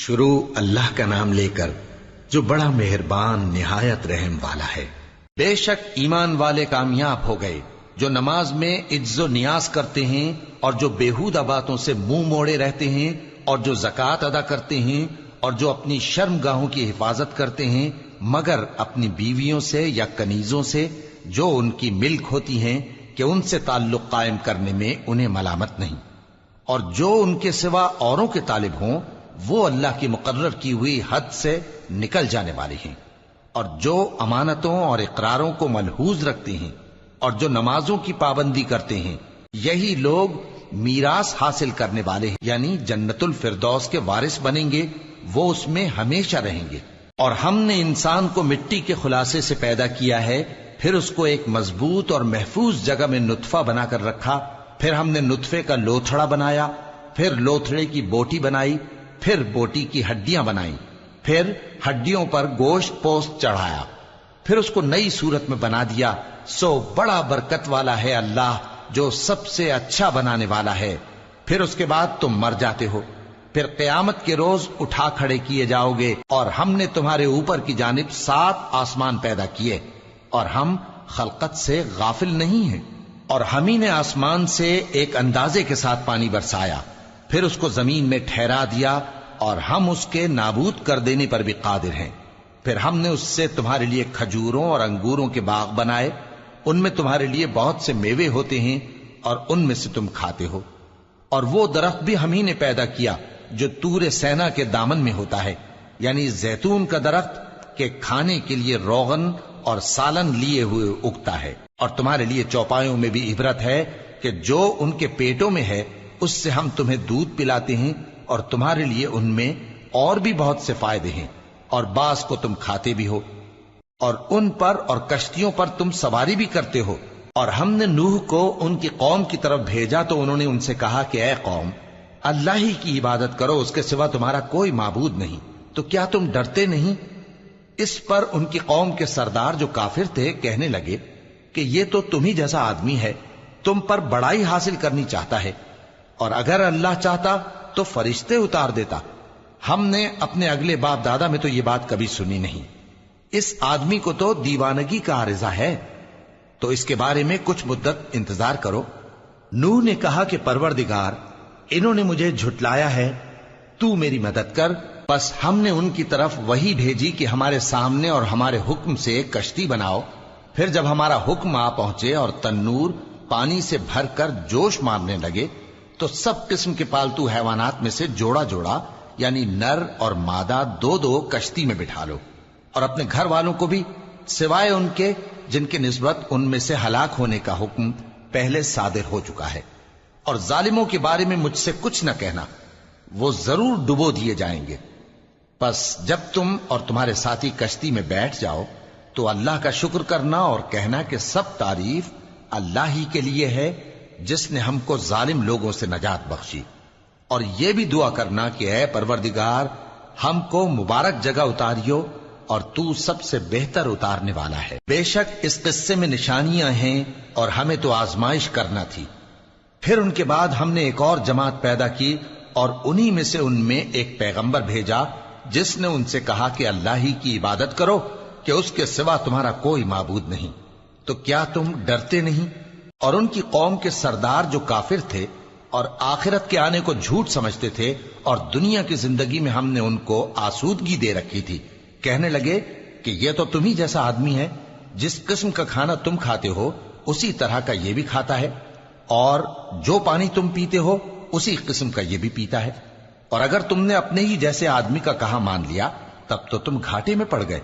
شروع اللہ کا نام لے کر جو بڑا مہربان نہایت رحم والا ہے۔ بے شک ایمان والے کامیاب ہو گئے جو نماز میں عجز و نیاز کرتے ہیں اور جو بیہودہ باتوں سے منہ موڑے رہتے ہیں اور جو زکوٰۃ ادا کرتے ہیں اور جو اپنی شرم گاہوں کی حفاظت کرتے ہیں مگر اپنی بیویوں سے یا کنیزوں سے جو ان کی ملک ہوتی ہیں کہ ان سے تعلق قائم کرنے میں انہیں ملامت نہیں، اور جو ان کے سوا اوروں کے طالب ہوں وہ اللہ کی مقرر کی ہوئی حد سے نکل جانے والے ہیں، اور جو امانتوں اور اقراروں کو ملحوظ رکھتے ہیں اور جو نمازوں کی پابندی کرتے ہیں یہی لوگ میراث حاصل کرنے والے ہیں، یعنی جنت الفردوس کے وارث بنیں گے، وہ اس میں ہمیشہ رہیں گے۔ اور ہم نے انسان کو مٹی کے خلاصے سے پیدا کیا ہے، پھر اس کو ایک مضبوط اور محفوظ جگہ میں نطفہ بنا کر رکھا، پھر ہم نے نطفے کا لوتھڑا بنایا، پھر لوتھڑے کی بوٹی بنائی، پھر بوٹی کی ہڈیاں بنائیں، پھر ہڈیوں پر گوشت پوست چڑھایا، پھر اس کو نئی صورت میں بنا دیا۔ سو بڑا برکت والا ہے اللہ جو سب سے اچھا بنانے والا ہے۔ پھر اس کے بعد تم مر جاتے ہو، پھر قیامت کے روز اٹھا کھڑے کیے جاؤ گے، اور ہم نے تمہارے اوپر کی جانب 7 آسمان پیدا کیے، اور ہم خلقت سے غافل نہیں ہیں۔ اور ہم ہی نے آسمان سے ایک اندازے کے ساتھ پانی برسایا، پھر اس کو زمین میں ٹھہرا دیا، اور ہم اس کے نابود کر دینے پر بھی قادر ہیں۔ پھر ہم نے اس سے تمہارے لیے کھجوروں اور انگوروں کے باغ بنائے، ان میں تمہارے لیے بہت سے میوے ہوتے ہیں اور ان میں سے تم کھاتے ہو۔ اور وہ درخت بھی ہم ہی نے پیدا کیا جو طور سینا کے دامن میں ہوتا ہے، یعنی زیتون کا درخت کہ کھانے کے لیے روغن اور سالن لیے ہوئے اگتا ہے۔ اور تمہارے لیے چوپایوں میں بھی عبرت ہے کہ جو ان کے پیٹوں میں ہے اس سے ہم تمہیں دودھ پلاتے ہیں، اور تمہارے لیے ان میں اور بھی بہت سے فائدے ہیں، اور بعض کو تم کھاتے بھی ہو، اور ان پر اور کشتیوں پر تم سواری بھی کرتے ہو۔ اور ہم نے نوح کو ان کی قوم کی طرف بھیجا تو انہوں نے ان سے کہا کہ اے قوم، اللہ ہی کی عبادت کرو، اس کے سوا تمہارا کوئی معبود نہیں، تو کیا تم ڈرتے نہیں؟ اس پر ان کی قوم کے سردار جو کافر تھے کہنے لگے کہ یہ تو تم ہی جیسا آدمی ہے، تم پر بڑائی حاصل کرنی چاہتا ہے، اور اگر اللہ چاہتا تو فرشتے اتار دیتا۔ ہم نے اپنے اگلے باپ دادا میں تو یہ بات کبھی سنی نہیں، اس آدمی کو تو دیوانگی کا عارضہ ہے، تو اس کے بارے میں کچھ مدت انتظار کرو۔ نوح نے کہا کہ پروردگار، انہوں نے مجھے جھٹلایا ہے، تو میری مدد کر۔ پس ہم نے ان کی طرف وحی بھیجی کہ ہمارے سامنے اور ہمارے حکم سے ایک کشتی بناؤ۔ پھر جب ہمارا حکم آ پہنچے اور تنور پانی سے بھر کر جوش مارنے لگے تو سب قسم کے پالتو حیوانات میں سے جوڑا جوڑا یعنی نر اور مادہ 2 کشتی میں بٹھا لو، اور اپنے گھر والوں کو بھی سوائے ان کے جن کے نسبت ان میں سے ہلاک ہونے کا حکم پہلے صادر ہو چکا ہے۔ اور ظالموں کے بارے میں مجھ سے کچھ نہ کہنا، وہ ضرور ڈبو دیے جائیں گے۔ پس جب تم اور تمہارے ساتھی کشتی میں بیٹھ جاؤ تو اللہ کا شکر کرنا اور کہنا کہ سب تعریف اللہ ہی کے لیے ہے جس نے ہم کو ظالم لوگوں سے نجات بخشی، اور یہ بھی دعا کرنا کہ اے پروردگار ہم کو مبارک جگہ اتاریو، اور تو سب سے بہتر اتارنے والا ہے۔ بے شک اس قصے میں نشانیاں ہیں اور ہمیں تو آزمائش کرنا تھی۔ پھر ان کے بعد ہم نے ایک اور جماعت پیدا کی، اور انہی میں سے ان میں ایک پیغمبر بھیجا جس نے ان سے کہا کہ اللہ ہی کی عبادت کرو کہ اس کے سوا تمہارا کوئی معبود نہیں، تو کیا تم ڈرتے نہیں؟ اور ان کی قوم کے سردار جو کافر تھے اور آخرت کے آنے کو جھوٹ سمجھتے تھے اور دنیا کی زندگی میں ہم نے ان کو آسودگی دے رکھی تھی، کہنے لگے کہ یہ تو تم ہی جیسا آدمی ہے، جس قسم کا کھانا تم کھاتے ہو اسی طرح کا یہ بھی کھاتا ہے، اور جو پانی تم پیتے ہو اسی قسم کا یہ بھی پیتا ہے، اور اگر تم نے اپنے ہی جیسے آدمی کا کہا مان لیا تب تو تم گھاٹے میں پڑ گئے۔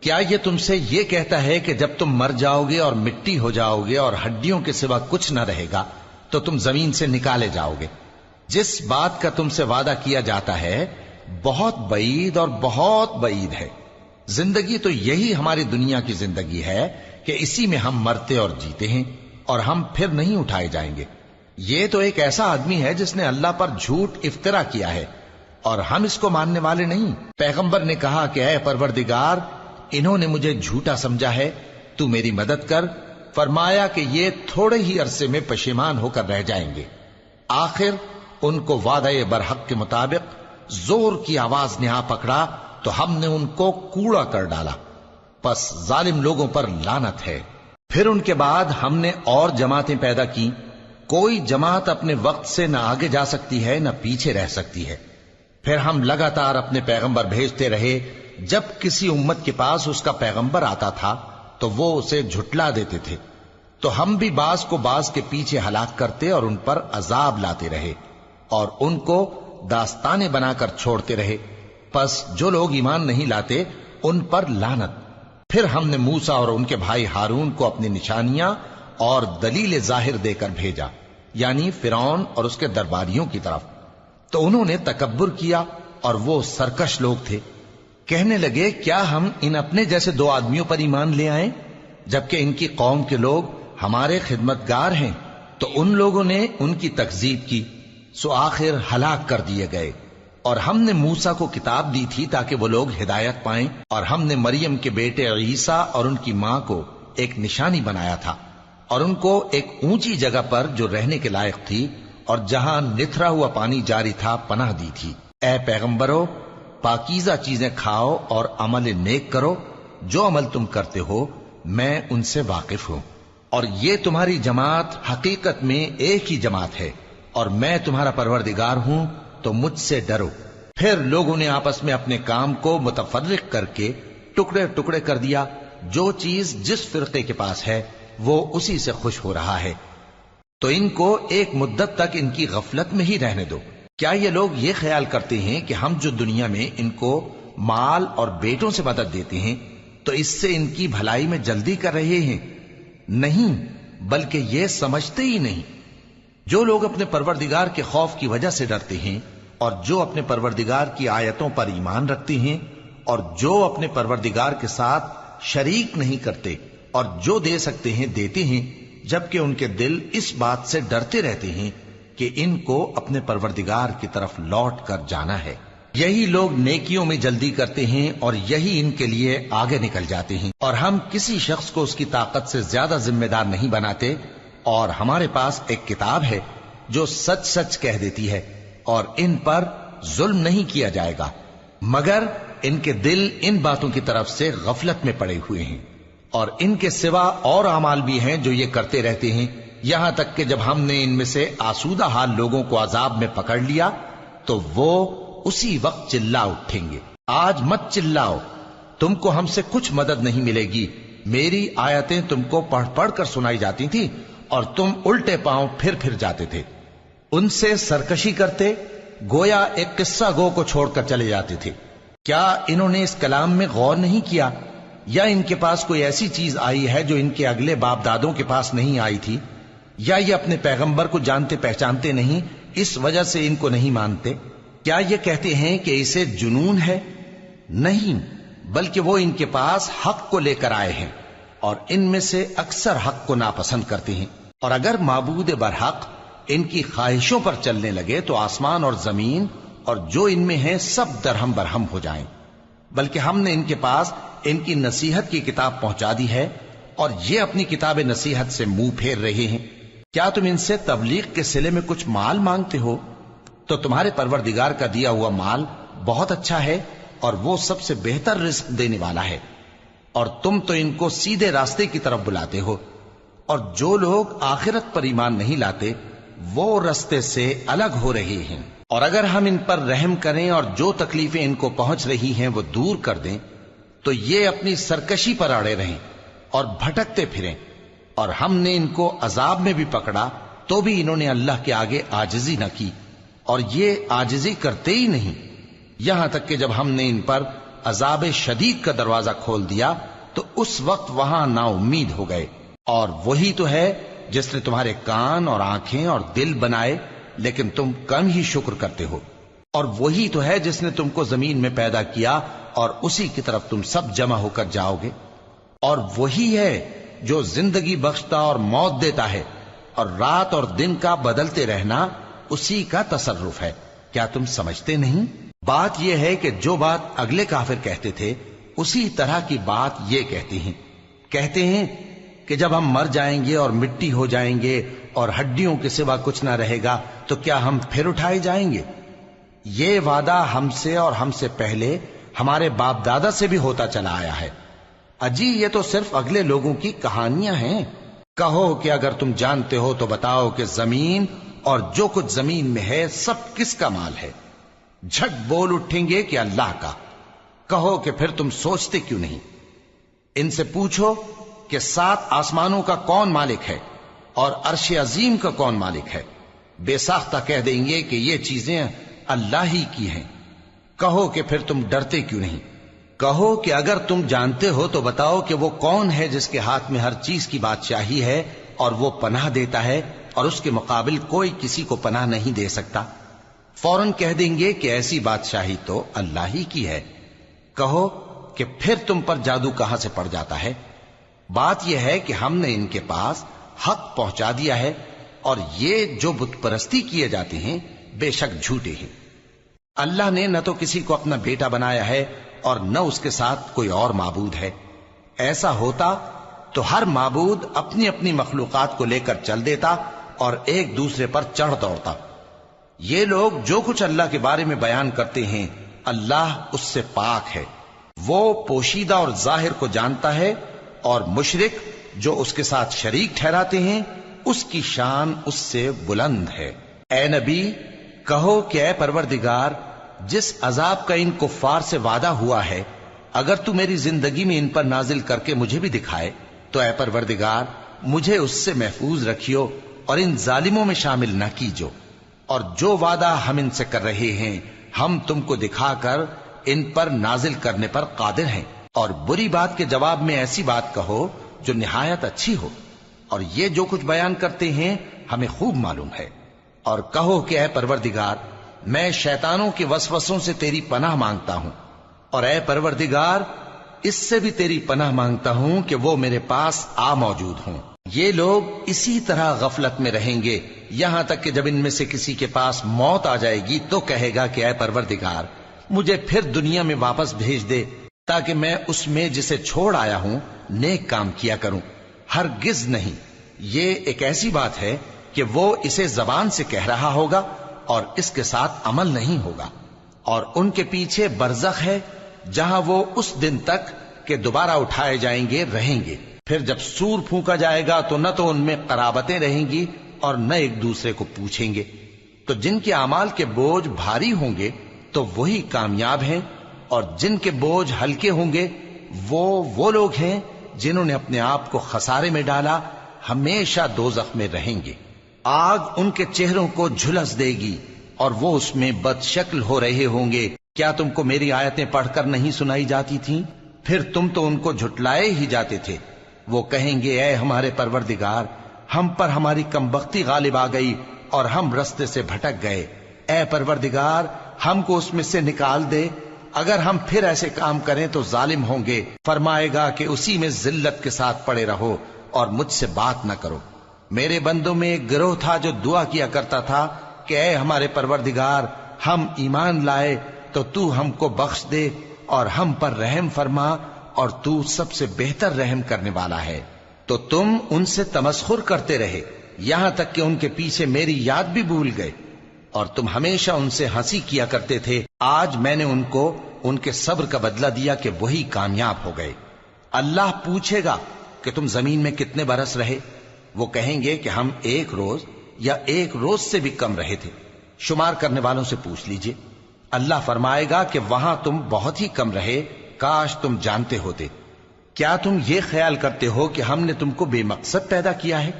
کیا یہ تم سے یہ کہتا ہے کہ جب تم مر جاؤ گے اور مٹی ہو جاؤ گے اور ہڈیوں کے سوا کچھ نہ رہے گا تو تم زمین سے نکالے جاؤ گے؟ جس بات کا تم سے وعدہ کیا جاتا ہے بہت بعید اور بہت بعید ہے۔ زندگی تو یہی ہماری دنیا کی زندگی ہے کہ اسی میں ہم مرتے اور جیتے ہیں، اور ہم پھر نہیں اٹھائے جائیں گے۔ یہ تو ایک ایسا آدمی ہے جس نے اللہ پر جھوٹ افطرا کیا ہے، اور ہم اس کو ماننے والے نہیں۔ پیغمبر نے کہا کہ اے پروردگار، انہوں نے مجھے جھوٹا سمجھا ہے، تو میری مدد کر۔ فرمایا کہ یہ تھوڑے ہی عرصے میں پشیمان ہو کر رہ جائیں گے، آخر ان کو وعدہ برحق کے مطابق زور کی آواز نے آ پکڑا تو ہم نے ان کو کوڑا کر ڈالا، پس ظالم لوگوں پر لعنت ہے۔ پھر ان کے بعد ہم نے اور جماعتیں پیدا کی، کوئی جماعت اپنے وقت سے نہ آگے جا سکتی ہے نہ پیچھے رہ سکتی ہے۔ پھر ہم لگاتار اپنے پیغمبر بھیجتے رہے، جب کسی امت کے پاس اس کا پیغمبر آتا تھا تو وہ اسے جھٹلا دیتے تھے، تو ہم بھی بعض کو بعض کے پیچھے ہلاک کرتے اور ان پر عذاب لاتے رہے اور ان کو داستانیں بنا کر چھوڑتے رہے۔ پس جو لوگ ایمان نہیں لاتے ان پر لعنت۔ پھر ہم نے موسیٰ اور ان کے بھائی ہارون کو اپنی نشانیاں اور دلیل ظاہر دے کر بھیجا، یعنی فرعون اور اس کے درباریوں کی طرف، تو انہوں نے تکبر کیا اور وہ سرکش لوگ تھے۔ کہنے لگے کیا ہم ان اپنے جیسے دو آدمیوں پر ایمان لے آئیں جبکہ ان کی قوم کے لوگ ہمارے خدمتگار ہیں؟ تو ان لوگوں نے ان کی تکذیب کی، سو آخر ہلاک کر دیے گئے۔ اور ہم نے موسیٰ کو کتاب دی تھی تاکہ وہ لوگ ہدایت پائیں، اور ہم نے مریم کے بیٹے عیسیٰ اور ان کی ماں کو ایک نشانی بنایا تھا اور ان کو ایک اونچی جگہ پر جو رہنے کے لائق تھی اور جہاں نتھرا ہوا پانی جاری تھا پناہ دی تھی۔ اے پیغمبرو، پاکیزہ چیزیں کھاؤ اور عمل نیک کرو، جو عمل تم کرتے ہو میں ان سے واقف ہوں، اور یہ تمہاری جماعت حقیقت میں ایک ہی جماعت ہے، اور میں تمہارا پروردگار ہوں تو مجھ سے ڈرو۔ پھر لوگوں نے آپس میں اپنے کام کو متفرق کر کے ٹکڑے ٹکڑے کر دیا، جو چیز جس فرقے کے پاس ہے وہ اسی سے خوش ہو رہا ہے، تو ان کو ایک مدت تک ان کی غفلت میں ہی رہنے دو۔ کیا یہ لوگ یہ خیال کرتے ہیں کہ ہم جو دنیا میں ان کو مال اور بیٹوں سے مدد دیتے ہیں تو اس سے ان کی بھلائی میں جلدی کر رہے ہیں؟ نہیں، بلکہ یہ سمجھتے ہی نہیں۔ جو لوگ اپنے پروردگار کے خوف کی وجہ سے ڈرتے ہیں اور جو اپنے پروردگار کی آیتوں پر ایمان رکھتے ہیں اور جو اپنے پروردگار کے ساتھ شریک نہیں کرتے اور جو دے سکتے ہیں دیتے ہیں، جبکہ ان کے دل اس بات سے ڈرتے رہتے ہیں کہ ان کو اپنے پروردگار کی طرف لوٹ کر جانا ہے، یہی لوگ نیکیوں میں جلدی کرتے ہیں اور یہی ان کے لیے آگے نکل جاتے ہیں۔ اور ہم کسی شخص کو اس کی طاقت سے زیادہ ذمہ دار نہیں بناتے، اور ہمارے پاس ایک کتاب ہے جو سچ سچ کہہ دیتی ہے، اور ان پر ظلم نہیں کیا جائے گا، مگر ان کے دل ان باتوں کی طرف سے غفلت میں پڑے ہوئے ہیں۔ اور ان کے سوا اور اعمال بھی ہیں جو یہ کرتے رہتے ہیں، یہاں تک کہ جب ہم نے ان میں سے آسودہ حال لوگوں کو عذاب میں پکڑ لیا تو وہ اسی وقت چلا اٹھیں گے۔ آج مت چلاؤ، تم کو ہم سے کچھ مدد نہیں ملے گی، میری آیتیں تم کو پڑھ پڑھ کر سنائی جاتی تھی اور تم الٹے پاؤں پھر جاتے تھے، ان سے سرکشی کرتے، گویا ایک قصہ گو کو چھوڑ کر چلے جاتے تھے۔ کیا انہوں نے اس کلام میں غور نہیں کیا، یا ان کے پاس کوئی ایسی چیز آئی ہے جو ان کے اگلے باپ دادوں کے پاس نہیں آئی تھی، یا یہ اپنے پیغمبر کو جانتے پہچانتے نہیں اس وجہ سے ان کو نہیں مانتے؟ کیا یہ کہتے ہیں کہ اسے جنون ہے؟ نہیں، بلکہ وہ ان کے پاس حق کو لے کر آئے ہیں، اور ان میں سے اکثر حق کو ناپسند کرتے ہیں۔ اور اگر معبود برحق ان کی خواہشوں پر چلنے لگے تو آسمان اور زمین اور جو ان میں ہیں سب درہم برہم ہو جائیں۔ بلکہ ہم نے ان کے پاس ان کی نصیحت کی کتاب پہنچا دی ہے، اور یہ اپنی کتاب نصیحت سے منہ پھیر رہے ہیں۔ کیا تم ان سے تبلیغ کے صلے میں کچھ مال مانگتے ہو؟ تو تمہارے پروردگار کا دیا ہوا مال بہت اچھا ہے، اور وہ سب سے بہتر رزق دینے والا ہے، اور تم تو ان کو سیدھے راستے کی طرف بلاتے ہو۔ اور جو لوگ آخرت پر ایمان نہیں لاتے وہ راستے سے الگ ہو رہے ہیں۔ اور اگر ہم ان پر رحم کریں اور جو تکلیفیں ان کو پہنچ رہی ہیں وہ دور کر دیں تو یہ اپنی سرکشی پر اڑے رہیں اور بھٹکتے پھریں، اور ہم نے ان کو عذاب میں بھی پکڑا تو بھی انہوں نے اللہ کے آگے عاجزی نہ کی، اور یہ عاجزی کرتے ہی نہیں، یہاں تک کہ جب ہم نے ان پر عذاب شدید کا دروازہ کھول دیا تو اس وقت وہاں نا امید ہو گئے۔ اور وہی تو ہے جس نے تمہارے کان اور آنکھیں اور دل بنائے، لیکن تم کم ہی شکر کرتے ہو۔ اور وہی تو ہے جس نے تم کو زمین میں پیدا کیا اور اسی کی طرف تم سب جمع ہو کر جاؤ گے۔ اور وہی ہے جو زندگی بخشتا اور موت دیتا ہے، اور رات اور دن کا بدلتے رہنا اسی کا تصرف ہے۔ کیا تم سمجھتے نہیں؟ بات یہ ہے کہ جو بات اگلے کافر کہتے تھے اسی طرح کی بات یہ کہتے ہیں کہ جب ہم مر جائیں گے اور مٹی ہو جائیں گے اور ہڈیوں کے سوا کچھ نہ رہے گا تو کیا ہم پھر اٹھائے جائیں گے؟ یہ وعدہ ہم سے اور ہم سے پہلے ہمارے باپ دادا سے بھی ہوتا چلا آیا ہے۔ اجی یہ تو صرف اگلے لوگوں کی کہانیاں ہیں۔ کہو کہ اگر تم جانتے ہو تو بتاؤ کہ زمین اور جو کچھ زمین میں ہے سب کس کا مال ہے؟ جھٹ بول اٹھیں گے کہ اللہ کا۔ کہو کہ پھر تم سوچتے کیوں نہیں؟ ان سے پوچھو کہ 7 آسمانوں کا کون مالک ہے اور عرش عظیم کا کون مالک ہے؟ بے ساختہ کہہ دیں گے کہ یہ چیزیں اللہ ہی کی ہیں۔ کہو کہ پھر تم ڈرتے کیوں نہیں؟ کہو کہ اگر تم جانتے ہو تو بتاؤ کہ وہ کون ہے جس کے ہاتھ میں ہر چیز کی بادشاہی ہے اور وہ پناہ دیتا ہے اور اس کے مقابل کوئی کسی کو پناہ نہیں دے سکتا؟ فوراً کہہ دیں گے کہ ایسی بادشاہی تو اللہ ہی کی ہے۔ کہو کہ پھر تم پر جادو کہاں سے پڑ جاتا ہے؟ بات یہ ہے کہ ہم نے ان کے پاس حق پہنچا دیا ہے اور یہ جو بت پرستی کیے جاتے ہیں بے شک جھوٹے ہیں۔ اللہ نے نہ تو کسی کو اپنا بیٹا بنایا ہے اور نہ اس کے ساتھ کوئی اور معبود ہے۔ ایسا ہوتا تو ہر معبود اپنی اپنی مخلوقات کو لے کر چل دیتا اور ایک دوسرے پر چڑھ دوڑتا۔ یہ لوگ جو کچھ اللہ کے بارے میں بیان کرتے ہیں اللہ اس سے پاک ہے، وہ پوشیدہ اور ظاہر کو جانتا ہے، اور مشرک جو اس کے ساتھ شریک ٹھہراتے ہیں اس کی شان اس سے بلند ہے۔ اے نبی کہو کہ اے پروردگار، جس عذاب کا ان کفار سے وعدہ ہوا ہے اگر تو میری زندگی میں ان پر نازل کر کے مجھے بھی دکھائے تو اے پروردگار مجھے اس سے محفوظ رکھیو اور ان ظالموں میں شامل نہ کیجو، اور جو وعدہ ہم ان سے کر رہے ہیں ہم تم کو دکھا کر ان پر نازل کرنے پر قادر ہیں۔ اور بری بات کے جواب میں ایسی بات کہو جو نہایت اچھی ہو، اور یہ جو کچھ بیان کرتے ہیں ہمیں خوب معلوم ہے۔ اور کہو کہ اے پروردگار میں شیطانوں کے وسوسوں سے تیری پناہ مانگتا ہوں، اور اے پروردگار اس سے بھی تیری پناہ مانگتا ہوں کہ وہ میرے پاس آ موجود ہوں۔ یہ لوگ اسی طرح غفلت میں رہیں گے یہاں تک کہ جب ان میں سے کسی کے پاس موت آ جائے گی تو کہے گا کہ اے پروردگار مجھے پھر دنیا میں واپس بھیج دے تاکہ میں اس میں جسے چھوڑ آیا ہوں نیک کام کیا کروں۔ ہرگز نہیں، یہ ایک ایسی بات ہے کہ وہ اسے زبان سے کہہ رہا ہوگا اور اس کے ساتھ عمل نہیں ہوگا، اور ان کے پیچھے برزخ ہے جہاں وہ اس دن تک کہ دوبارہ اٹھائے جائیں گے رہیں گے۔ پھر جب سور پھونکا جائے گا تو نہ تو ان میں قرابتیں رہیں گی اور نہ ایک دوسرے کو پوچھیں گے۔ تو جن کے اعمال کے بوجھ بھاری ہوں گے تو وہی کامیاب ہیں، اور جن کے بوجھ ہلکے ہوں گے وہ لوگ ہیں جنہوں نے اپنے آپ کو خسارے میں ڈالا، ہمیشہ دوزخ میں رہیں گے۔ آگ ان کے چہروں کو جھلس دے گی اور وہ اس میں بد شکل ہو رہے ہوں گے۔ کیا تم کو میری آیتیں پڑھ کر نہیں سنائی جاتی تھیں؟ پھر تم تو ان کو جھٹلائے ہی جاتے تھے۔ وہ کہیں گے اے ہمارے پروردگار ہم پر ہماری کمبختی غالب آ گئی اور ہم رستے سے بھٹک گئے، اے پروردگار ہم کو اس میں سے نکال دے، اگر ہم پھر ایسے کام کریں تو ظالم ہوں گے۔ فرمائے گا کہ اسی میں ذلت کے ساتھ پڑے رہو اور مجھ سے بات نہ کرو۔ میرے بندوں میں ایک گروہ تھا جو دعا کیا کرتا تھا کہ اے ہمارے پروردگار ہم ایمان لائے تو تو ہم کو بخش دے اور ہم پر رحم فرما، اور تو سب سے بہتر رحم کرنے والا ہے۔ تو تم ان سے تمسخر کرتے رہے یہاں تک کہ ان کے پیچھے میری یاد بھی بھول گئے، اور تم ہمیشہ ان سے ہنسی کیا کرتے تھے۔ آج میں نے ان کو ان کے صبر کا بدلہ دیا کہ وہی کامیاب ہو گئے۔ اللہ پوچھے گا کہ تم زمین میں کتنے برس رہے؟ وہ کہیں گے کہ ہم 1 روز یا 1 روز سے بھی کم رہے تھے۔ شمار کرنے والوں سے پوچھ لیجئے۔ اللہ فرمائے گا کہ وہاں تم بہت ہی کم رہے، کاش تم جانتے ہوتے۔ کیا تم یہ خیال کرتے ہو کہ ہم نے تم کو بے مقصد پیدا کیا ہے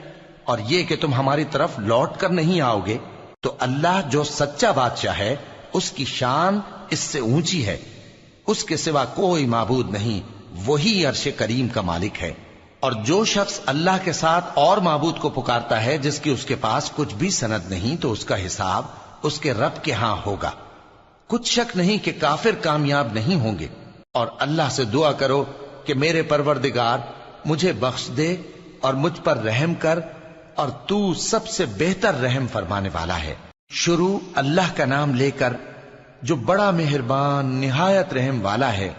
اور یہ کہ تم ہماری طرف لوٹ کر نہیں آؤ گے؟ تو اللہ جو سچا بادشاہ ہے اس کی شان اس سے اونچی ہے، اس کے سوا کوئی معبود نہیں، وہی عرش کریم کا مالک ہے۔ اور جو شخص اللہ کے ساتھ اور معبود کو پکارتا ہے جس کی اس کے پاس کچھ بھی سند نہیں تو اس کا حساب اس کے رب کے ہاں ہوگا۔ کچھ شک نہیں کہ کافر کامیاب نہیں ہوں گے۔ اور اللہ سے دعا کرو کہ میرے پروردگار مجھے بخش دے اور مجھ پر رحم کر، اور تو سب سے بہتر رحم فرمانے والا ہے۔ شروع اللہ کا نام لے کر جو بڑا مہربان نہایت رحم والا ہے۔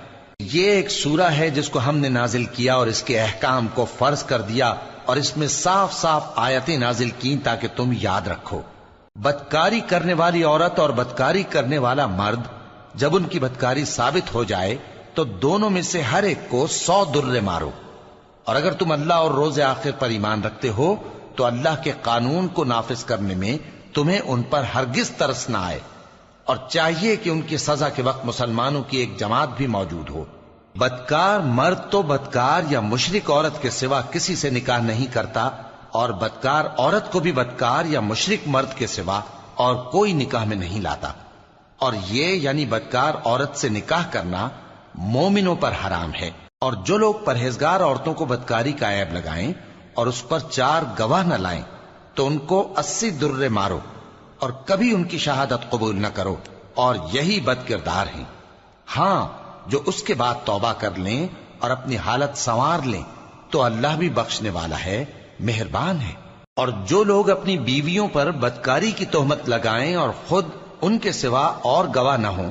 یہ ایک سورہ ہے جس کو ہم نے نازل کیا اور اس کے احکام کو فرض کر دیا، اور اس میں صاف صاف آیتیں نازل کی تاکہ تم یاد رکھو۔ بدکاری کرنے والی عورت اور بدکاری کرنے والا مرد جب ان کی بدکاری ثابت ہو جائے تو دونوں میں سے ہر ایک کو 100 درے مارو. اور اگر تم اللہ اور روز آخر پر ایمان رکھتے ہو تو اللہ کے قانون کو نافذ کرنے میں تمہیں ان پر ہرگز ترس نہ آئے، اور چاہیے کہ ان کی سزا کے وقت مسلمانوں کی ایک جماعت بھی موجود ہو. بدکار مرد تو بدکار یا مشرک عورت کے سوا کسی سے نکاح نہیں کرتا، اور بدکار عورت کو بھی بدکار یا مشرک مرد کے سوا اور کوئی نکاح میں نہیں لاتا. اور یہ یعنی بدکار عورت سے نکاح کرنا مومنوں پر حرام ہے. اور جو لوگ پرہیزگار عورتوں کو بدکاری کا عیب لگائیں اور اس پر 4 گواہ نہ لائیں تو ان کو 80 درے مارو، اور کبھی ان کی شہادت قبول نہ کرو، اور یہی بد کردار ہیں. ہاں، جو اس کے بعد توبہ کر لیں اور اپنی حالت سنوار لیں تو اللہ بھی بخشنے والا ہے، مہربان ہے. اور جو لوگ اپنی بیویوں پر بدکاری کی تہمت لگائیں اور خود ان کے سوا اور گواہ نہ ہوں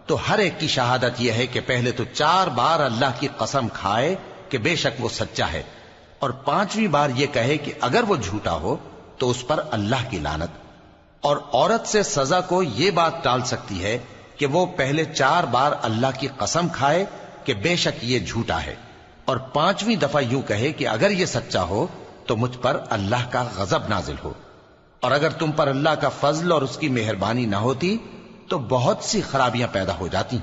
تو ہر ایک کی شہادت یہ ہے کہ پہلے تو 4 بار اللہ کی قسم کھائے کہ بے شک وہ سچا ہے، اور 5ویں بار یہ کہے کہ اگر وہ جھوٹا ہو تو اس پر اللہ کی لعنت. اور عورت سے سزا کو یہ بات ٹال سکتی ہے کہ وہ پہلے 4 بار اللہ کی قسم کھائے کہ بے شک یہ جھوٹا ہے، اور 5ویں دفعہ یوں کہے کہ اگر یہ سچا ہو تو مجھ پر اللہ کا غضب نازل ہو. اور اگر تم پر اللہ کا فضل اور اس کی مہربانی نہ ہوتی تو بہت سی خرابیاں پیدا ہو جاتی.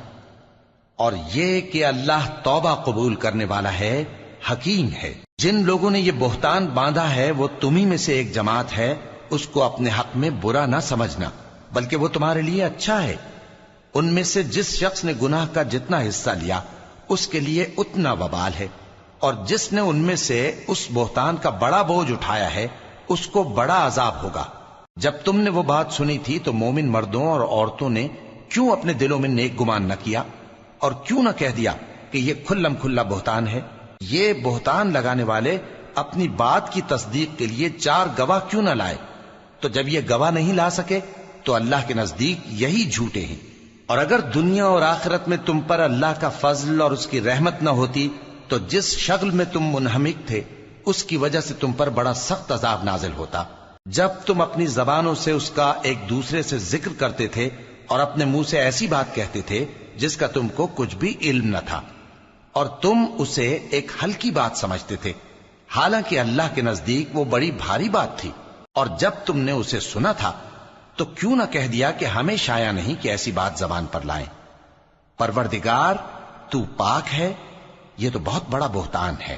اور یہ کہ اللہ توبہ قبول کرنے والا ہے، حکیم ہے. جن لوگوں نے یہ بہتان باندھا ہے وہ تمہیں میں سے ایک جماعت ہے، اس کو اپنے حق میں برا نہ سمجھنا، بلکہ وہ تمہارے لیے اچھا ہے. ان میں سے جس شخص نے گناہ کا جتنا حصہ لیا اس کے لیے اتنا وبال ہے، اور جس نے ان میں سے اس بہتان کا بڑا بوجھ اٹھایا ہے اس کو بڑا عذاب ہوگا. جب تم نے وہ بات سنی تھی تو مومن مردوں اور عورتوں نے کیوں اپنے دلوں میں نیک گمان نہ کیا، اور کیوں نہ کہہ دیا کہ یہ کھلم کھلا بہتان ہے؟ یہ بہتان لگانے والے اپنی بات کی تصدیق کے لیے 4 گواہ کیوں نہ لائے؟ تو جب یہ گواہ نہیں لا سکے تو اللہ کے نزدیک یہی جھوٹے ہیں. اور اگر دنیا اور آخرت میں تم پر اللہ کا فضل اور اس کی رحمت نہ ہوتی تو جس شغل میں تم منہمک تھے اس کی وجہ سے تم پر بڑا سخت عذاب نازل ہوتا. جب تم اپنی زبانوں سے اس کا ایک دوسرے سے ذکر کرتے تھے اور اپنے منہ سے ایسی بات کہتے تھے جس کا تم کو کچھ بھی علم نہ تھا، اور تم اسے ایک ہلکی بات سمجھتے تھے، حالانکہ اللہ کے نزدیک وہ بڑی بھاری بات تھی. اور جب تم نے اسے سنا تھا تو کیوں نہ کہہ دیا کہ ہمیں شایع نہیں کہ ایسی بات زبان پر لائیں؟ پروردگار تو پاک ہے، یہ تو بہت بڑا بہتان ہے.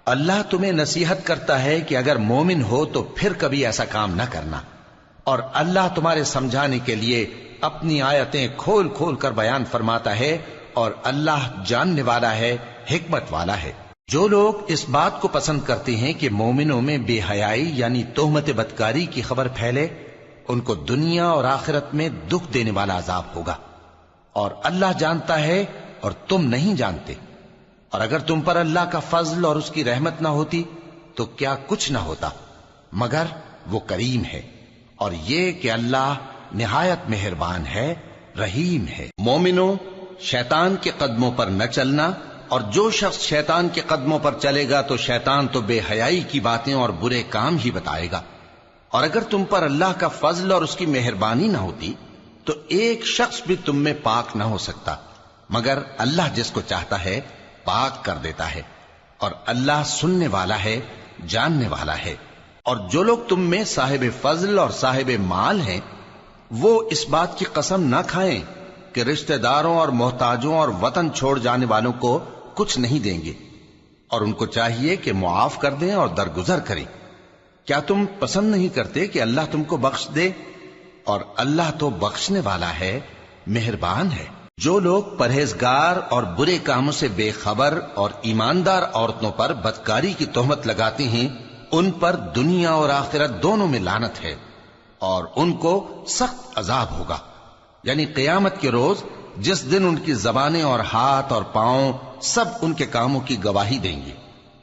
اللہ تمہیں نصیحت کرتا ہے کہ اگر مومن ہو تو پھر کبھی ایسا کام نہ کرنا، اور اللہ تمہارے سمجھانے کے لیے اپنی آیتیں کھول کھول کر بیان فرماتا ہے، اور اللہ جاننے والا ہے، حکمت والا ہے. جو لوگ اس بات کو پسند کرتے ہیں کہ مومنوں میں بے حیائی یعنی تہمت بدکاری کی خبر پھیلے، ان کو دنیا اور آخرت میں دکھ دینے والا عذاب ہوگا. اور اللہ جانتا ہے اور تم نہیں جانتے. اور اگر تم پر اللہ کا فضل اور اس کی رحمت نہ ہوتی تو کیا کچھ نہ ہوتا، مگر وہ کریم ہے. اور یہ کہ اللہ نہایت مہربان ہے، رحیم ہے. مومنوں، شیطان کے قدموں پر نہ چلنا، اور جو شخص شیطان کے قدموں پر چلے گا تو شیطان تو بے حیائی کی باتیں اور برے کام ہی بتائے گا. اور اگر تم پر اللہ کا فضل اور اس کی مہربانی نہ ہوتی تو ایک شخص بھی تم میں پاک نہ ہو سکتا، مگر اللہ جس کو چاہتا ہے پاک کر دیتا ہے. اور اللہ سننے والا ہے، جاننے والا ہے. اور جو لوگ تم میں صاحب فضل اور صاحب مال ہیں وہ اس بات کی قسم نہ کھائیں کہ رشتہ داروں اور محتاجوں اور وطن چھوڑ جانے والوں کو کچھ نہیں دیں گے، اور ان کو چاہیے کہ معاف کر دیں اور درگزر کریں. کیا تم پسند نہیں کرتے کہ اللہ تم کو بخش دے؟ اور اللہ تو بخشنے والا ہے، مہربان ہے. جو لوگ پرہیزگار اور برے کاموں سے بے خبر اور ایماندار عورتوں پر بدکاری کی تہمت لگاتے ہیں ان پر دنیا اور آخرت دونوں میں لعنت ہے، اور ان کو سخت عذاب ہوگا. یعنی قیامت کے روز جس دن ان کی زبانیں اور ہاتھ اور پاؤں سب ان کے کاموں کی گواہی دیں گے،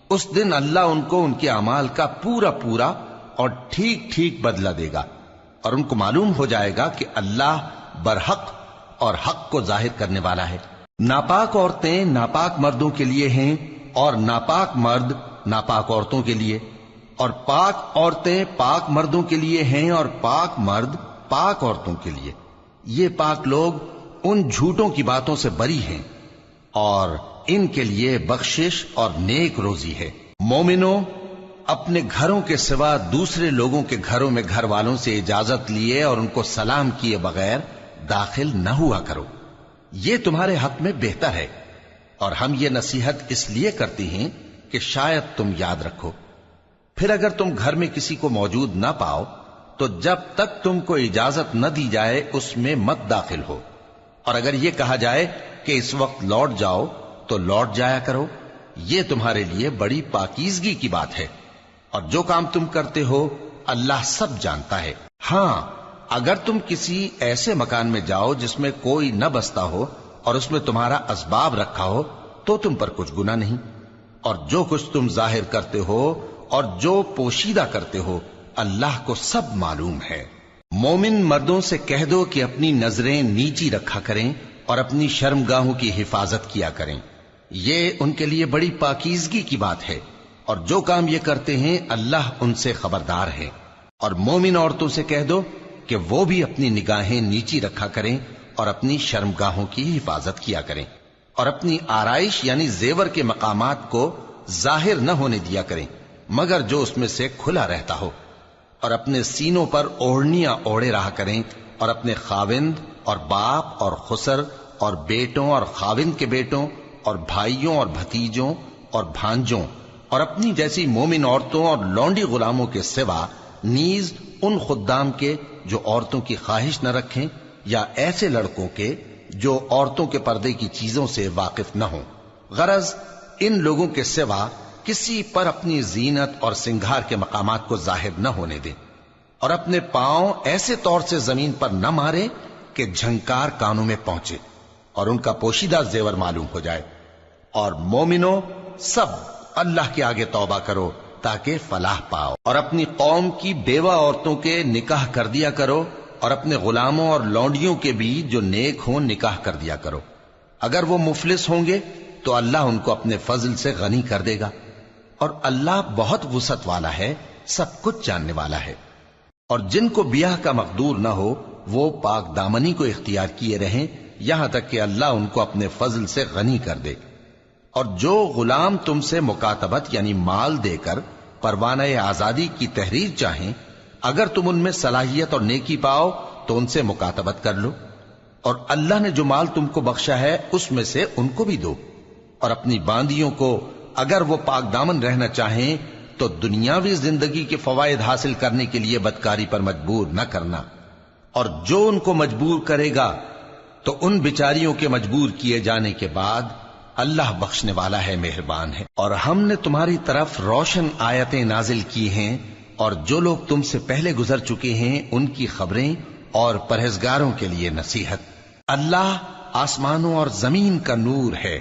اس دن اللہ ان کو ان کے اعمال کا پورا پورا اور ٹھیک ٹھیک بدلہ دے گا، اور ان کو معلوم ہو جائے گا کہ اللہ برحق اور حق کو ظاہر کرنے والا ہے. ناپاک عورتیں ناپاک مردوں کے لیے ہیں، اور ناپاک مرد ناپاک عورتوں کے لیے، اور پاک عورتیں پاک مردوں کے لیے ہیں، اور پاک مرد پاک عورتوں کے لیے، یہ پاک لوگ ان جھوٹوں کی باتوں سے بری ہیں اور ان کے لیے بخشش اور نیک روزی ہے۔ مومنوں، اپنے گھروں کے سوا دوسرے لوگوں کے گھروں میں گھر والوں سے اجازت لیے اور ان کو سلام کیے بغیر داخل نہ ہوا کرو، یہ تمہارے حق میں بہتر ہے، اور ہم یہ نصیحت اس لیے کرتے ہیں کہ شاید تم یاد رکھو۔ پھر اگر تم گھر میں کسی کو موجود نہ پاؤ تو جب تک تم کو اجازت نہ دی جائے اس میں مت داخل ہو، اور اگر یہ کہا جائے کہ اس وقت لوٹ جاؤ تو لوٹ جایا کرو، یہ تمہارے لیے بڑی پاکیزگی کی بات ہے، اور جو کام تم کرتے ہو اللہ سب جانتا ہے۔ ہاں، اگر تم کسی ایسے مکان میں جاؤ جس میں کوئی نہ بستا ہو اور اس میں تمہارا اسباب رکھا ہو تو تم پر کچھ گناہ نہیں، اور جو کچھ تم ظاہر کرتے ہو اور جو پوشیدہ کرتے ہو اللہ کو سب معلوم ہے۔ مومن مردوں سے کہہ دو کہ اپنی نظریں نیچی رکھا کریں اور اپنی شرمگاہوں کی حفاظت کیا کریں، یہ ان کے لیے بڑی پاکیزگی کی بات ہے، اور جو کام یہ کرتے ہیں اللہ ان سے خبردار ہے۔ اور مومن عورتوں سے کہہ دو کہ وہ بھی اپنی نگاہیں نیچی رکھا کریں اور اپنی شرمگاہوں کی حفاظت کیا کریں، اور اپنی آرائش یعنی زیور کے مقامات کو ظاہر نہ ہونے دیا کریں مگر جو اس میں سے کھلا رہتا ہو، اور اپنے سینوں پر اوڑھنیاں اوڑھے رہا کریں، اور اپنے خاوند اور باپ اور خسر اور بیٹوں اور خاوند کے بیٹوں اور بھائیوں اور بھتیجوں اور بھانجوں اور اپنی جیسی مومن عورتوں اور لونڈی غلاموں کے سوا نیز ان خدام کے جو عورتوں کی خواہش نہ رکھیں، یا ایسے لڑکوں کے جو عورتوں کے پردے کی چیزوں سے واقف نہ ہوں۔ غرض ان لوگوں کے سوا کسی پر اپنی زینت اور سنگھار کے مقامات کو ظاہر نہ ہونے دیں، اور اپنے پاؤں ایسے طور سے زمین پر نہ مارے کہ جھنکار کانوں میں پہنچے اور ان کا پوشیدہ زیور معلوم ہو جائے۔ اور مومنوں، سب اللہ کے آگے توبہ کرو تاکہ فلاح پاؤ، اور اپنی قوم کی بیوہ عورتوں کے نکاح کر دیا کرو، اور اپنے غلاموں اور لونڈیوں کے بھی جو نیک ہوں نکاح کر دیا کرو۔ اگر وہ مفلس ہوں گے تو اللہ ان کو اپنے فضل سے غنی کر دے گا، اور اللہ بہت وسعت والا ہے، سب کچھ جاننے والا ہے۔ اور جن کو بیاہ کا مقدور نہ ہو وہ پاک دامنی کو اختیار کیے رہیں یہاں تک کہ اللہ ان کو اپنے فضل سے غنی کر دے۔ اور جو غلام تم سے مکاتبت یعنی مال دے کر پروانہ آزادی کی تحریر چاہیں، اگر تم ان میں صلاحیت اور نیکی پاؤ تو ان سے مکاتبت کر لو، اور اللہ نے جو مال تم کو بخشا ہے اس میں سے ان کو بھی دو۔ اور اپنی باندیوں کو اگر وہ پاک دامن رہنا چاہیں تو دنیاوی زندگی کے فوائد حاصل کرنے کے لیے بدکاری پر مجبور نہ کرنا، اور جو ان کو مجبور کرے گا تو ان بیچاریوں کے مجبور کیے جانے کے بعد اللہ بخشنے والا ہے، مہربان ہے۔ اور ہم نے تمہاری طرف روشن آیتیں نازل کی ہیں، اور جو لوگ تم سے پہلے گزر چکے ہیں ان کی خبریں اور پرہیزگاروں کے لیے نصیحت۔ اللہ آسمانوں اور زمین کا نور ہے،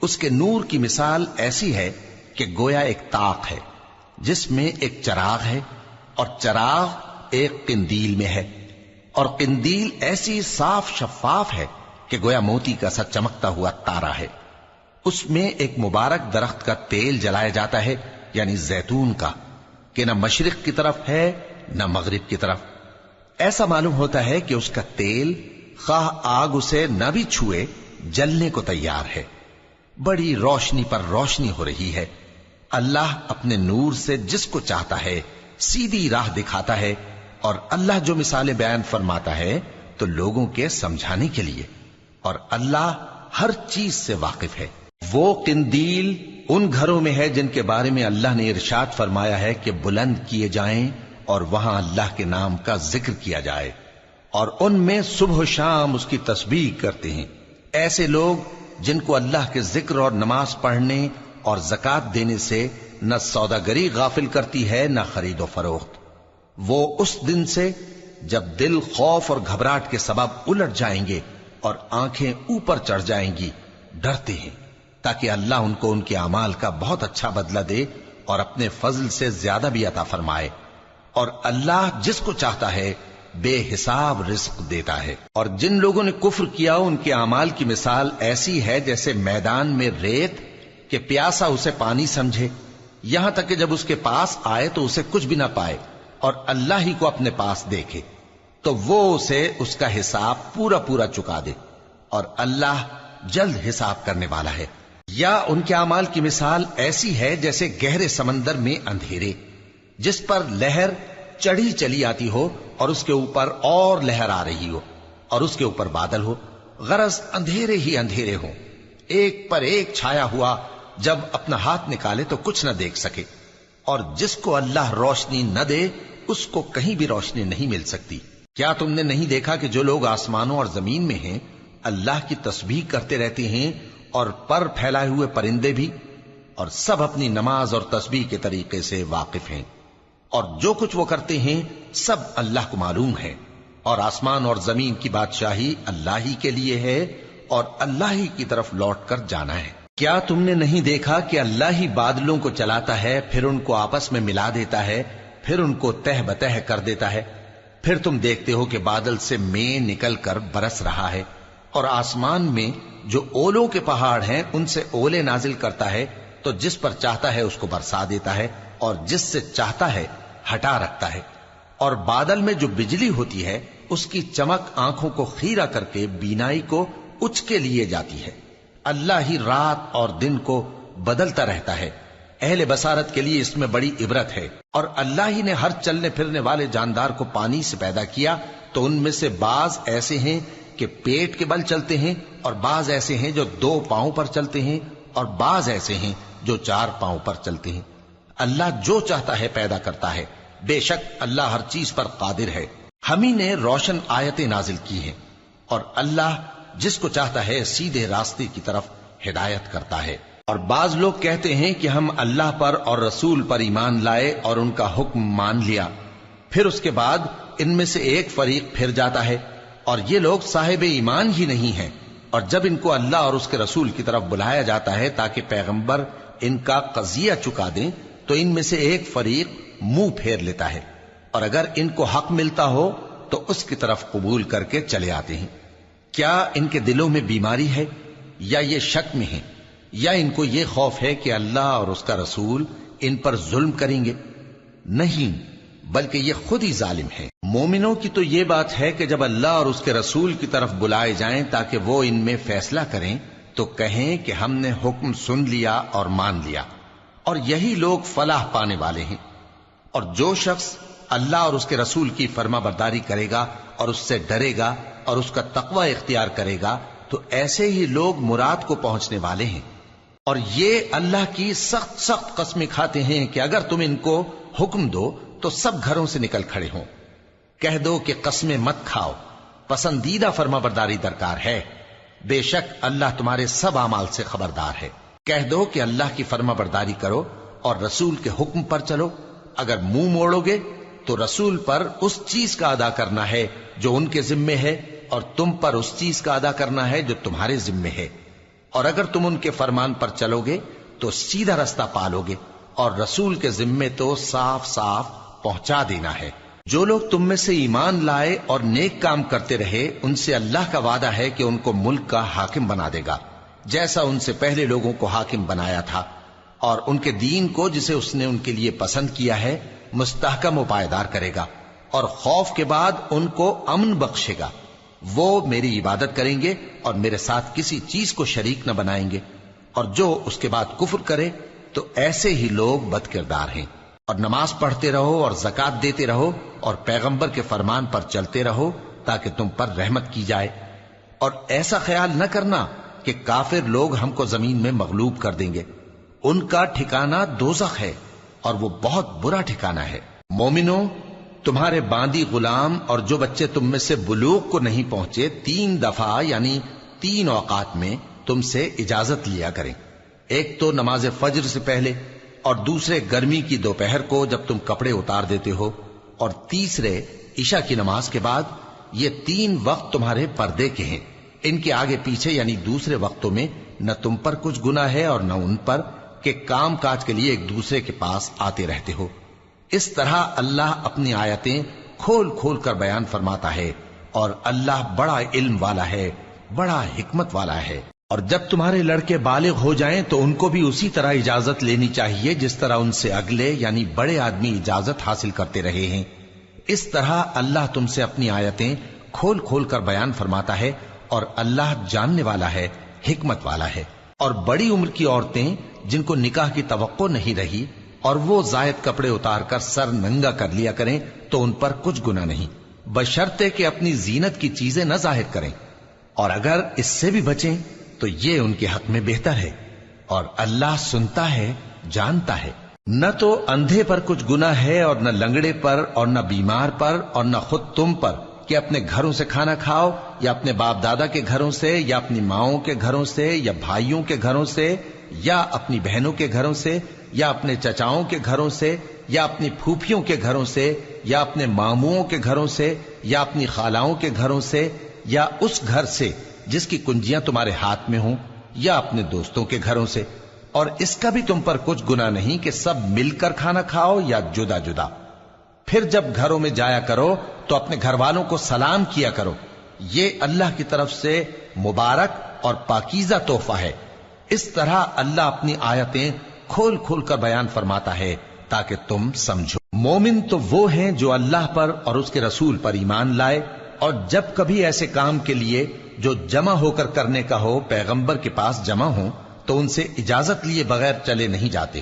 اس کے نور کی مثال ایسی ہے کہ گویا ایک طاق ہے جس میں ایک چراغ ہے، اور چراغ ایک قندیل میں ہے، اور قندیل ایسی صاف شفاف ہے کہ گویا موتی کا سا چمکتا ہوا تارا ہے۔ اس میں ایک مبارک درخت کا تیل جلایا جاتا ہے یعنی زیتون کا، کہ نہ مشرق کی طرف ہے نہ مغرب کی طرف۔ ایسا معلوم ہوتا ہے کہ اس کا تیل خواہ آگ اسے نہ بھی چھوئے جلنے کو تیار ہے، بڑی روشنی پر روشنی ہو رہی ہے۔ اللہ اپنے نور سے جس کو چاہتا ہے سیدھی راہ دکھاتا ہے، اور اللہ جو مثالیں بیان فرماتا ہے تو لوگوں کے سمجھانے کے لیے، اور اللہ ہر چیز سے واقف ہے۔ وہ قندیل ان گھروں میں ہے جن کے بارے میں اللہ نے ارشاد فرمایا ہے کہ بلند کیے جائیں اور وہاں اللہ کے نام کا ذکر کیا جائے، اور ان میں صبح و شام اس کی تسبیح کرتے ہیں۔ ایسے لوگ جن کو اللہ کے ذکر اور نماز پڑھنے اور زکوٰۃ دینے سے نہ سوداگری غافل کرتی ہے نہ خرید و فروخت، وہ اس دن سے جب دل خوف اور گھبراہٹ کے سبب الٹ جائیں گے اور آنکھیں اوپر چڑھ جائیں گی ڈرتے ہیں، تاکہ اللہ ان کو ان کے اعمال کا بہت اچھا بدلہ دے اور اپنے فضل سے زیادہ بھی عطا فرمائے۔ اور اللہ جس کو چاہتا ہے بے حساب رزق دیتا ہے۔ اور جن لوگوں نے کفر کیا ان کے اعمال کی مثال ایسی ہے جیسے میدان میں ریت کہ پیاسا اسے پانی سمجھے، یہاں تک کہ جب اس کے پاس آئے تو اسے کچھ بھی نہ پائے اور اللہ ہی کو اپنے پاس دیکھے۔ تو وہ اسے اس کا حساب پورا پورا چکا دے، اور اللہ جلد حساب کرنے والا ہے۔ یا ان کے اعمال کی مثال ایسی ہے جیسے گہرے سمندر میں اندھیرے، جس پر لہر چڑھی چلی آتی ہو اور اس کے اوپر اور لہر آ رہی ہو اور اس کے اوپر بادل ہو، غرض اندھیرے ہی اندھیرے ہوں، ایک پر ایک چھایا ہوا، جب اپنا ہاتھ نکالے تو کچھ نہ دیکھ سکے، اور جس کو اللہ روشنی نہ دے اس کو کہیں بھی روشنی نہیں مل سکتی۔ کیا تم نے نہیں دیکھا کہ جو لوگ آسمانوں اور زمین میں ہیں اللہ کی تسبیح کرتے رہتے ہیں، اور پر پھیلائے ہوئے پرندے بھی، اور سب اپنی نماز اور تسبیح کے طریقے سے واقف ہیں، اور جو کچھ وہ کرتے ہیں سب اللہ کو معلوم ہے، اور آسمان اور زمین کی بادشاہی اللہ ہی کے لیے ہے، اور اللہ ہی کی طرف لوٹ کر جانا ہے۔ کیا تم نے نہیں دیکھا کہ اللہ ہی بادلوں کو چلاتا ہے، پھر ان کو آپس میں ملا دیتا ہے، پھر ان کو تہ بتہ کر دیتا ہے، پھر تم دیکھتے ہو کہ بادل سے مے نکل کر برس رہا ہے، اور آسمان میں جو اولوں کے پہاڑ ہیں ان سے اولے نازل کرتا ہے، تو جس پر چاہتا ہے اس کو برسا دیتا ہے، اور جس سے چاہتا ہے ہٹا رکھتا ہے، اور بادل میں جو بجلی ہوتی ہے اس کی چمک آنکھوں کو خیرہ کر کے بینائی کو اچکے لیے جاتی ہے۔ اللہ ہی رات اور دن کو بدلتا رہتا ہے، اہل بصارت کے لیے اس میں بڑی عبرت ہے۔ اور اللہ ہی نے ہر چلنے پھرنے والے جاندار کو پانی سے پیدا کیا، تو ان میں سے بعض ایسے ہیں کہ پیٹ کے بل چلتے ہیں، اور بعض ایسے ہیں جو 2 پاؤں پر چلتے ہیں، اور بعض ایسے ہیں جو 4 پاؤں پر چلتے ہیں۔ اللہ جو چاہتا ہے پیدا کرتا ہے، بے شک اللہ ہر چیز پر قادر ہے۔ ہم ہی نے روشن آیتیں نازل کی ہیں، اور اللہ جس کو چاہتا ہے سیدھے راستے کی طرف ہدایت کرتا ہے۔ اور بعض لوگ کہتے ہیں کہ ہم اللہ پر اور رسول پر ایمان لائے اور ان کا حکم مان لیا، پھر اس کے بعد ان میں سے ایک فریق پھر جاتا ہے، اور یہ لوگ صاحب ایمان ہی نہیں ہیں، اور جب ان کو اللہ اور اس کے رسول کی طرف بلایا جاتا ہے تاکہ پیغمبر ان کا قضیہ چکا دیں، تو ان میں سے ایک فریق منہ پھیر لیتا ہے، اور اگر ان کو حق ملتا ہو تو اس کی طرف قبول کر کے چلے آتے ہیں۔ کیا ان کے دلوں میں بیماری ہے، یا یہ شک میں ہیں، یا ان کو یہ خوف ہے کہ اللہ اور اس کا رسول ان پر ظلم کریں گے؟ نہیں، بلکہ یہ خود ہی ظالم ہے۔ مومنوں کی تو یہ بات ہے کہ جب اللہ اور اس کے رسول کی طرف بلائے جائیں تاکہ وہ ان میں فیصلہ کریں، تو کہیں کہ ہم نے حکم سن لیا اور مان لیا، اور یہی لوگ فلاح پانے والے ہیں۔ اور جو شخص اللہ اور اس کے رسول کی فرما برداری کرے گا اور اس سے ڈرے گا اور اس کا تقوی اختیار کرے گا، تو ایسے ہی لوگ مراد کو پہنچنے والے ہیں۔ اور یہ اللہ کی سخت سخت قسمیں کھاتے ہیں کہ اگر تم ان کو حکم دو تو سب گھروں سے نکل کھڑے ہوں۔ کہہ دو کہ قسمیں مت کھاؤ، پسندیدہ فرما برداری درکار ہے، بے شک اللہ تمہارے سب اعمال سے خبردار ہے۔ کہہ دو کہ اللہ کی فرما برداری کرو اور رسول کے حکم پر چلو، اگر منہ موڑو گے تو رسول پر اس چیز کا ادا کرنا ہے جو ان کے ذمے ہے، اور تم پر اس چیز کا ادا کرنا ہے جو تمہارے ذمے ہے، اور اگر تم ان کے فرمان پر چلو گے تو سیدھا رستہ پالو گے، اور رسول کے ذمے تو صاف صاف پہنچا دینا ہے۔ جو لوگ تم میں سے ایمان لائے اور نیک کام کرتے رہے، ان سے اللہ کا وعدہ ہے کہ ان کو ملک کا حاکم بنا دے گا، جیسا ان سے پہلے لوگوں کو حاکم بنایا تھا، اور ان کے دین کو جسے اس نے ان کے لیے پسند کیا ہے مستحکم و پائیدار کرے گا، اور خوف کے بعد ان کو امن بخشے گا۔ وہ میری عبادت کریں گے اور میرے ساتھ کسی چیز کو شریک نہ بنائیں گے، اور جو اس کے بعد کفر کرے تو ایسے ہی لوگ بد کردار ہیں۔ اور نماز پڑھتے رہو اور زکوٰۃ دیتے رہو اور پیغمبر کے فرمان پر چلتے رہو تاکہ تم پر رحمت کی جائے، اور ایسا خیال نہ کرنا کہ کافر لوگ ہم کو زمین میں مغلوب کر دیں گے، ان کا ٹھکانہ دوزخ ہے اور وہ بہت برا ٹھکانہ ہے۔ مومنوں، تمہارے باندی غلام اور جو بچے تم میں سے بلوغ کو نہیں پہنچے 3 دفعہ یعنی 3 اوقات میں تم سے اجازت لیا کریں، ایک تو نماز فجر سے پہلے، اور دوسرے گرمی کی دوپہر کو جب تم کپڑے اتار دیتے ہو، اور تیسرے عشاء کی نماز کے بعد۔ یہ 3 وقت تمہارے پردے کے ہیں، ان کے آگے پیچھے یعنی دوسرے وقتوں میں نہ تم پر کچھ گناہ ہے اور نہ ان پر، کہ کام کاج کے لیے ایک دوسرے کے پاس آتے رہتے ہو۔ اس طرح اللہ اپنی آیتیں کھول کھول کر بیان فرماتا ہے، اور اللہ بڑا علم والا ہے، بڑا حکمت والا ہے۔ اور جب تمہارے لڑکے بالغ ہو جائیں تو ان کو بھی اسی طرح اجازت لینی چاہیے جس طرح ان سے اگلے یعنی بڑے آدمی اجازت حاصل کرتے رہے ہیں۔ اس طرح اللہ تم سے اپنی آیتیں کھول کھول کر بیان فرماتا ہے، اور اللہ جاننے والا ہے، حکمت والا ہے۔ اور بڑی عمر کی عورتیں جن کو نکاح کی توقع نہیں رہی اور وہ زائد کپڑے اتار کر سر ننگا کر لیا کریں تو ان پر کچھ گناہ نہیں، بشرطے کہ اپنی زینت کی چیزیں نہ ظاہر کریں، اور اگر اس سے بھی بچیں تو یہ ان کے حق میں بہتر ہے، اور اللہ سنتا ہے، جانتا ہے۔ نہ تو اندھے پر کچھ گناہ ہے، اور نہ لنگڑے پر، اور نہ بیمار پر، اور نہ خود تم پر کہ اپنے گھروں سے کھانا کھاؤ، یا اپنے باپ دادا کے گھروں سے، یا اپنی ماؤں کے گھروں سے، یا بھائیوں کے گھروں سے، یا اپنی بہنوں کے گھروں سے، یا اپنے چچاؤں کے گھروں سے، یا اپنی پھوپھیوں کے گھروں سے، یا اپنے ماموؤں کے گھروں سے، یا اپنی خالاؤں کے گھروں سے، یا اس گھر سے جس کی کنجیاں تمہارے ہاتھ میں ہوں، یا اپنے دوستوں کے گھروں سے۔ اور اس کا بھی تم پر کچھ گناہ نہیں کہ سب مل کر کھانا کھاؤ یا جدا جدا۔ پھر جب گھروں میں جایا کرو تو اپنے گھر والوں کو سلام کیا کرو، یہ اللہ کی طرف سے مبارک اور پاکیزہ تحفہ ہے۔ اس طرح اللہ اپنی آیتیں کھول کھول کر بیان فرماتا ہے تاکہ تم سمجھو۔ مومن تو وہ ہیں جو اللہ پر اور اس کے رسول پر ایمان لائے، اور جب کبھی ایسے کام کے لیے جو جمع ہو کر کرنے کا ہو پیغمبر کے پاس جمع ہوں تو ان سے اجازت لیے بغیر چلے نہیں جاتے۔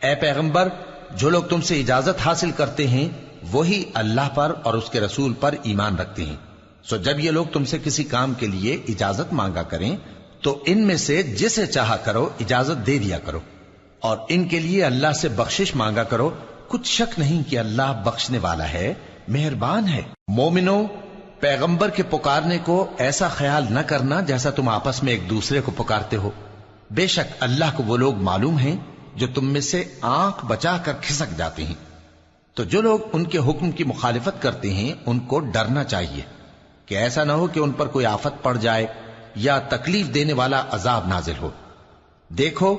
اے پیغمبر، جو لوگ تم سے اجازت حاصل کرتے ہیں وہی اللہ پر اور اس کے رسول پر ایمان رکھتے ہیں، سو جب یہ لوگ تم سے کسی کام کے لیے اجازت مانگا کریں تو ان میں سے جسے چاہا کرو اجازت دے دیا کرو، اور ان کے لیے اللہ سے بخشش مانگا کرو، کچھ شک نہیں کہ اللہ بخشنے والا ہے، مہربان ہے۔ مومنو، پیغمبر کے پکارنے کو ایسا خیال نہ کرنا جیسا تم آپس میں ایک دوسرے کو پکارتے ہو، بے شک اللہ کو وہ لوگ معلوم ہیں جو تم میں سے آنکھ بچا کر کھسک جاتے ہیں۔ تو جو لوگ ان کے حکم کی مخالفت کرتے ہیں ان کو ڈرنا چاہیے کہ ایسا نہ ہو کہ ان پر کوئی آفت پڑ جائے یا تکلیف دینے والا عذاب نازل ہو۔ دیکھو،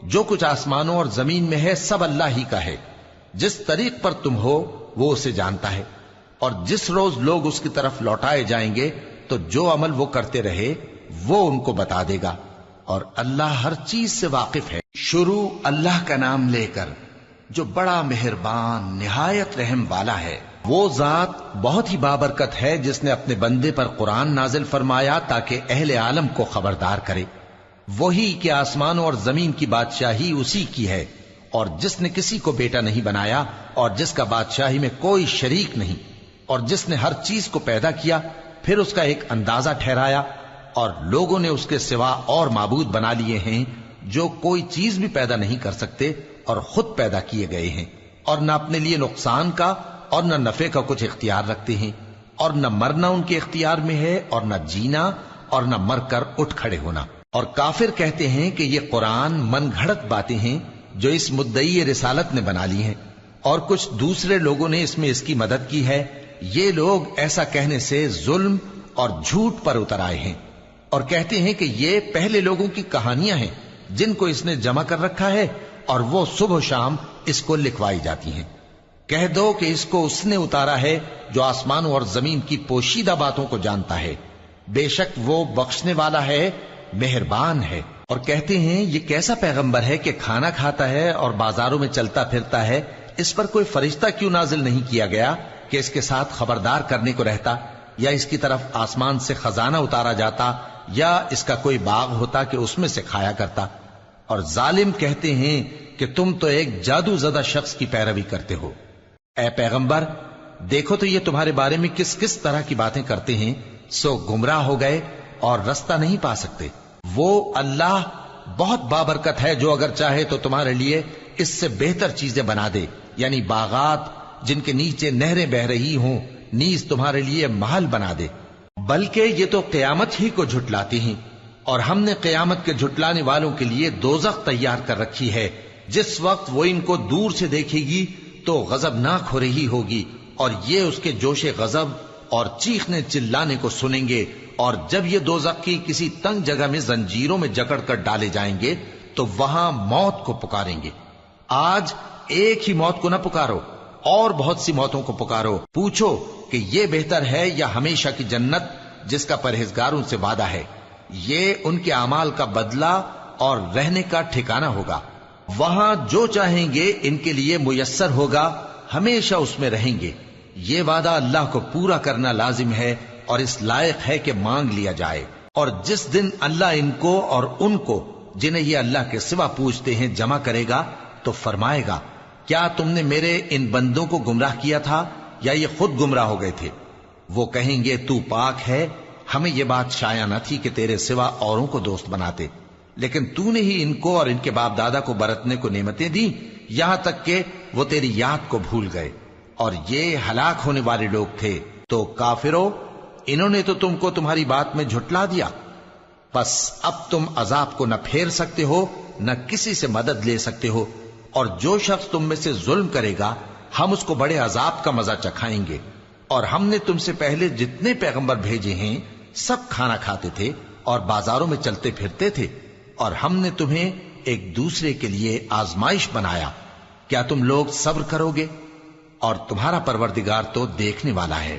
جو کچھ آسمانوں اور زمین میں ہے سب اللہ ہی کا ہے، جس طریق پر تم ہو وہ اسے جانتا ہے، اور جس روز لوگ اس کی طرف لوٹائے جائیں گے تو جو عمل وہ کرتے رہے وہ ان کو بتا دے گا، اور اللہ ہر چیز سے واقف ہے۔ شروع اللہ کا نام لے کر جو بڑا مہربان نہایت رحم والا ہے۔ وہ ذات بہت ہی بابرکت ہے جس نے اپنے بندے پر قرآن نازل فرمایا تاکہ اہل عالم کو خبردار کرے۔ وہی کہ آسمانوں اور زمین کی بادشاہی اسی کی ہے، اور جس نے کسی کو بیٹا نہیں بنایا اور جس کا بادشاہی میں کوئی شریک نہیں، اور جس نے ہر چیز کو پیدا کیا پھر اس کا ایک اندازہ ٹھہرایا، اور لوگوں نے اس کے سوا اور معبود بنا لیے ہیں جو کوئی چیز بھی پیدا نہیں کر سکتے اور خود پیدا کیے گئے ہیں، اور نہ اپنے لیے نقصان کا اور نہ نفع کا کچھ اختیار رکھتے ہیں، اور نہ مرنا ان کے اختیار میں ہے اور نہ جینا اور نہ مر کر اٹھ کھڑے ہونا۔ اور کافر کہتے ہیں کہ یہ قرآن من گھڑت باتیں ہیں جو اس مدعی رسالت نے بنا لی ہیں، اور کچھ دوسرے لوگوں نے اس میں اس کی مدد کی ہے۔ یہ لوگ ایسا کہنے سے ظلم اور جھوٹ پر اتر آئے ہیں، اور کہتے ہیں کہ یہ پہلے لوگوں کی کہانیاں ہیں جن کو اس نے جمع کر رکھا ہے اور وہ صبح و شام اس کو لکھوائی جاتی ہیں۔ کہہ دو کہ اس کو اس نے اتارا ہے جو آسمانوں اور زمین کی پوشیدہ باتوں کو جانتا ہے، بے شک وہ بخشنے والا ہے، مہربان ہے۔ اور کہتے ہیں یہ کیسا پیغمبر ہے کہ کھانا کھاتا ہے اور بازاروں میں چلتا پھرتا ہے، اس پر کوئی فرشتہ کیوں نازل نہیں کیا گیا کہ اس کے ساتھ خبردار کرنے کو رہتا، یا اس کی طرف آسمان سے خزانہ اتارا جاتا، یا اس کا کوئی باغ ہوتا کہ اس میں سے کھایا کرتا۔ اور ظالم کہتے ہیں کہ تم تو ایک جادو زدہ شخص کی پیروی کرتے ہو۔ اے پیغمبر، دیکھو تو یہ تمہارے بارے میں کس کس طرح کی باتیں کرتے ہیں، سو گمراہ ہو گئے اور رستہ نہیں پا سکتے۔ وہ اللہ بہت بابرکت ہے جو اگر چاہے تو تمہارے لیے اس سے بہتر چیزیں بنا دے، یعنی باغات جن کے نیچے نہریں بہ رہی ہوں، نیز تمہارے لیے محل بنا دے۔ بلکہ یہ تو قیامت ہی کو جھٹلاتے ہیں، اور ہم نے قیامت کے جھٹلانے والوں کے لیے دوزخ تیار کر رکھی ہے، جس وقت وہ ان کو دور سے دیکھے گی تو غضبناک ہو رہی ہوگی، اور یہ اس کے جوش غضب اور چیخنے چلانے کو سنیں گے، اور جب یہ دوزخ کی کسی تنگ جگہ میں زنجیروں میں جکڑ کر ڈالے جائیں گے تو وہاں موت کو پکاریں گے۔ آج ایک ہی موت کو نہ پکارو، اور بہت سی موتوں کو پکارو، پوچھو کہ یہ بہتر ہے یا ہمیشہ کی جنت جس کا پرہیزگاروں سے وعدہ ہے، یہ ان کے اعمال کا بدلہ اور رہنے کا ٹھکانہ ہوگا، وہاں جو چاہیں گے ان کے لیے میسر ہوگا، ہمیشہ اس میں رہیں گے، یہ وعدہ اللہ کو پورا کرنا لازم ہے اور اس لائق ہے کہ مانگ لیا جائے۔ اور جس دن اللہ ان کو اور ان کو جنہیں یہ اللہ کے سوا پوجتے ہیں جمع کرے گا تو فرمائے گا، کیا تم نے میرے ان بندوں کو گمراہ کیا تھا یا یہ خود گمراہ ہو گئے تھے؟ وہ کہیں گے تو پاک ہے، ہمیں یہ بات شایع نہ تھی کہ تیرے سوا اوروں کو دوست بناتے، لیکن تو نے ہی ان کو اور ان کے باپ دادا کو برتنے کو نعمتیں دی، یہاں تک کہ وہ تیری یاد کو بھول گئے، اور یہ ہلاک ہونے والے لوگ تھے۔ تو کافرو، انہوں نے تو تم کو تمہاری بات میں جھٹلا دیا، بس اب تم عذاب کو نہ پھیر سکتے ہو نہ کسی سے مدد لے سکتے ہو، اور جو شخص تم میں سے ظلم کرے گا ہم اس کو بڑے عذاب کا مزہ چکھائیں گے۔ اور ہم نے تم سے پہلے جتنے پیغمبر بھیجے ہیں سب کھانا کھاتے تھے اور بازاروں میں چلتے پھرتے تھے، اور ہم نے تمہیں ایک دوسرے کے لیے آزمائش بنایا، کیا تم لوگ صبر کرو گے؟ اور تمہارا پروردگار تو دیکھنے والا ہے۔